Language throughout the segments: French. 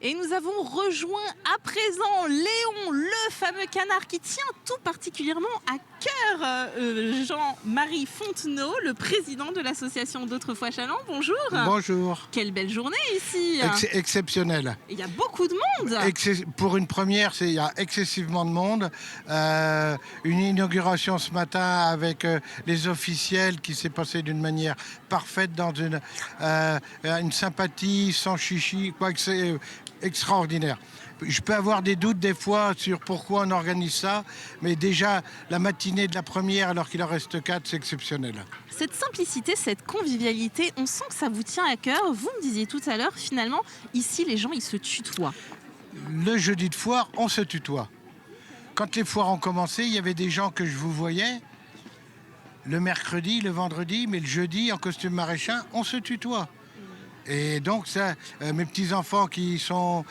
Et nous avons rejoint à présent Léon, le fameux canard qui tient tout particulièrement à cœur Jean-Marie Fontenot, le président de l'association d'Autrefois Chaland. Bonjour. Bonjour. Quelle belle journée ici. Exceptionnel. Il y a beaucoup de monde. Pour une première, il y a excessivement de monde. Une inauguration ce matin avec les officiels qui s'est passée d'une manière parfaite, dans une sympathie, sans chichi, quoi que c'est extraordinaire. Je peux avoir des doutes des fois sur pourquoi on organise ça, mais déjà la matinée de la première, alors qu'il en reste 4, c'est exceptionnel. Cette simplicité, cette convivialité, on sent que ça vous tient à cœur. Vous me disiez tout à l'heure, finalement, ici, les gens, ils se tutoient. Le jeudi de foire, on se tutoie. Quand les foires ont commencé, il y avait des gens que je vous voyais le mercredi, le vendredi, mais le jeudi, en costume maraîchin, on se tutoie. Et donc, ça, mes petits-enfants qui font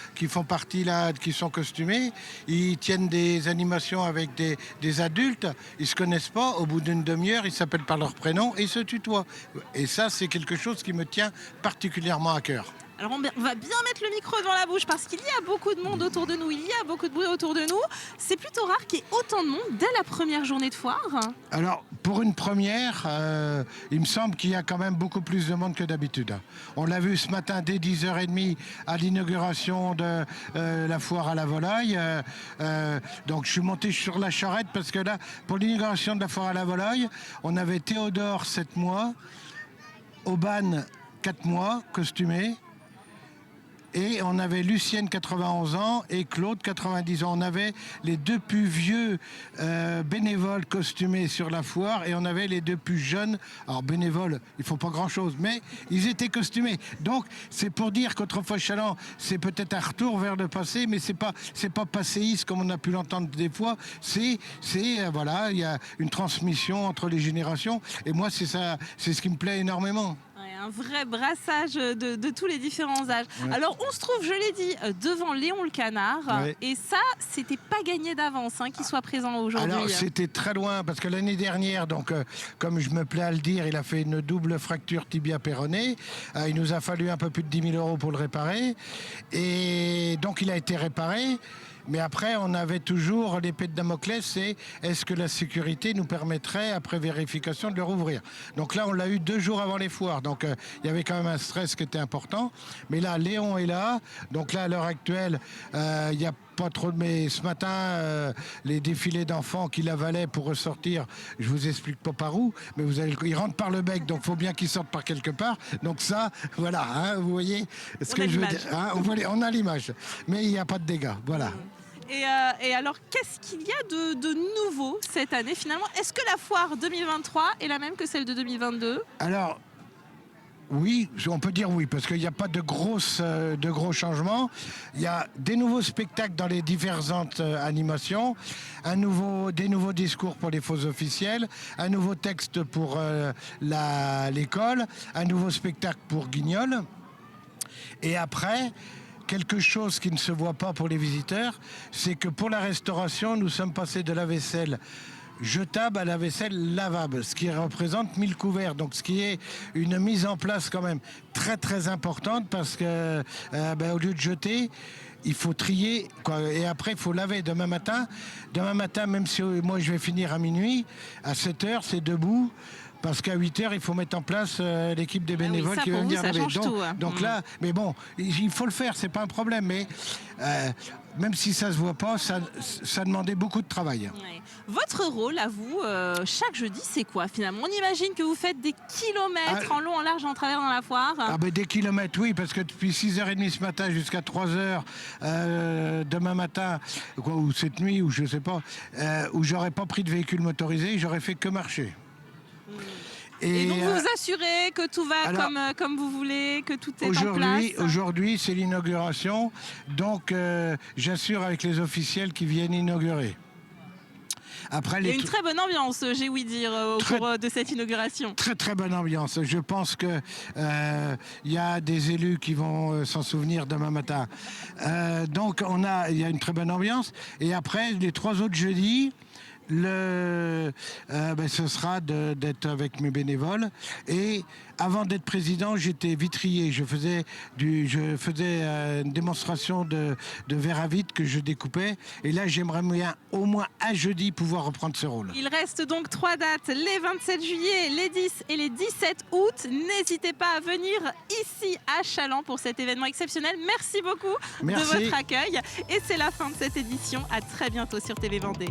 partie là, qui sont costumés, ils tiennent des animations avec des adultes, ils se connaissent pas, au bout d'une demi-heure, ils s'appellent par leur prénom et ils se tutoient. Et ça, c'est quelque chose qui me tient particulièrement à cœur. Alors on va bien mettre le micro devant la bouche parce qu'il y a beaucoup de monde autour de nous, il y a beaucoup de bruit autour de nous. C'est plutôt rare qu'il y ait autant de monde dès la première journée de foire. Alors, pour une première, il me semble qu'il y a quand même beaucoup plus de monde que d'habitude. On l'a vu ce matin dès 10h30 à l'inauguration de la foire à la volaille. Donc je suis monté sur la charrette parce que là, pour l'inauguration de la foire à la volaille, on avait Théodore 7 mois, Aubane 4 mois, costumé. Et on avait Lucienne, 91 ans, et Claude, 90 ans. On avait les deux plus vieux bénévoles costumés sur la foire, et on avait les deux plus jeunes. Alors bénévoles, ils font pas grand-chose, mais ils étaient costumés. Donc c'est pour dire qu'Autrefois Chaland, c'est peut-être un retour vers le passé, mais c'est pas passéiste comme on a pu l'entendre des fois. Voilà, il y a une transmission entre les générations, et moi c'est ça, c'est ce qui me plaît énormément. Un vrai brassage de tous les différents âges. Ouais. Alors, on se trouve, je l'ai dit, devant Léon le canard. Ouais. Et ça, c'était pas gagné d'avance qu'il soit présent aujourd'hui. Alors, c'était très loin, parce que l'année dernière, donc, comme je me plais à le dire, il a fait une double fracture tibia-péronée. Il nous a fallu un peu plus de 10 000 € pour le réparer. Et donc, il a été réparé. Mais après, on avait toujours l'épée de Damoclès, c'est est-ce que la sécurité nous permettrait, après vérification, de le rouvrir. Donc là, on l'a eu 2 jours avant les foires. Donc il y avait quand même un stress qui était important. Mais là, Léon est là. Donc là, à l'heure actuelle, il n'y a pas trop de... Mais ce matin, les défilés d'enfants qui l'avalaient pour ressortir, je vous explique pas par où, mais ils rentrent par le bec, donc il faut bien qu'ils sortent par quelque part. Donc ça, voilà, vous voyez ce que je veux dire. On a l'image, mais il n'y a pas de dégâts, voilà. Et alors, qu'est-ce qu'il y a de nouveau cette année finalement? Est-ce que la foire 2023 est la même que celle de 2022? Alors, oui, on peut dire oui, parce qu'il n'y a pas de gros changements. Il y a des nouveaux spectacles dans les différentes animations, des nouveaux discours pour les faux officiels, un nouveau texte pour l'école, un nouveau spectacle pour Guignol. Et après... quelque chose qui ne se voit pas pour les visiteurs, c'est que pour la restauration, nous sommes passés de la vaisselle jetable à la vaisselle lavable, ce qui représente 1000 couverts, donc ce qui est une mise en place quand même très très importante parce que au lieu de jeter, il faut trier, quoi. Et après il faut laver demain matin, même si moi je vais finir à minuit, à 7h c'est debout. Parce qu'à 8h, il faut mettre en place l'équipe des bénévoles qui va venir laver. Donc là, mais bon, il faut le faire, c'est pas un problème. Mais même si ça se voit pas, ça demandait beaucoup de travail. Ouais. Votre rôle, à vous, chaque jeudi, c'est quoi finalement? On imagine que vous faites des kilomètres en long, en large, en travers dans la foire. Des kilomètres, oui, parce que depuis 6h30 ce matin jusqu'à 3h demain matin, ou cette nuit, ou je sais pas, où j'aurais pas pris de véhicule motorisé, j'aurais fait que marcher. Et donc vous vous assurez que tout va comme vous voulez, que tout est en place? Aujourd'hui, c'est l'inauguration, donc j'assure avec les officiels qui viennent inaugurer. Après, il y a une très bonne ambiance, j'ai ouï dire, au cours de cette inauguration. Très très bonne ambiance. Je pense que y a des élus qui vont s'en souvenir demain matin. Donc il y a une très bonne ambiance. Et après, les 3 autres jeudis, ce sera d'être avec mes bénévoles. Et avant d'être président, j'étais vitrier. Je faisais une démonstration de verre à vitre que je découpais. Et là, j'aimerais bien, au moins à jeudi, pouvoir reprendre ce rôle. Il reste donc 3 dates, les 27 juillet, les 10 et les 17 août. N'hésitez pas à venir ici à Challans pour cet événement exceptionnel. Merci beaucoup de votre accueil. Et c'est la fin de cette édition. À très bientôt sur TV Vendée.